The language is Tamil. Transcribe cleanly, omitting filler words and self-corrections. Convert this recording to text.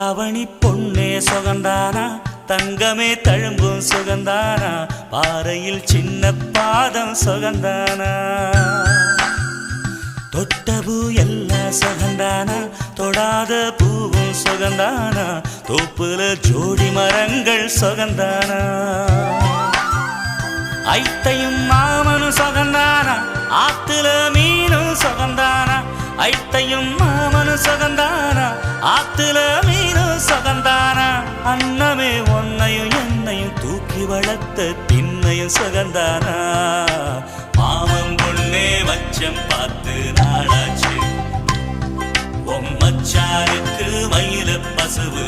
அவனி பொன்னே சுகந்தானா தங்கமே தழும்பும் சுகந்தானா பாறையில் சின்ன பாதம் சுகந்தானா தொட்டபூ எல்லாம் சுகந்தானா தொடாத பூவும் சுகந்தானா தோப்புல ஜோடி மரங்கள் சுகந்தானா ஐத்தையும் மாமனும் சுகந்தானா ஆத்துல மீனும் சுகந்தானா ஐத்தையும் மாமனும் சுகந்தானா ஆத்துல மீனும் சுகந்தானா அன்னமே ஒன்னையும் என்னையும் தூக்கி வளர்த்த திண்ணையும் சுகந்தானா மாமன் பொண்ணே மச்சம் பார்த்து நாளாச்சு மச்சாருக்கு மயில பசுவு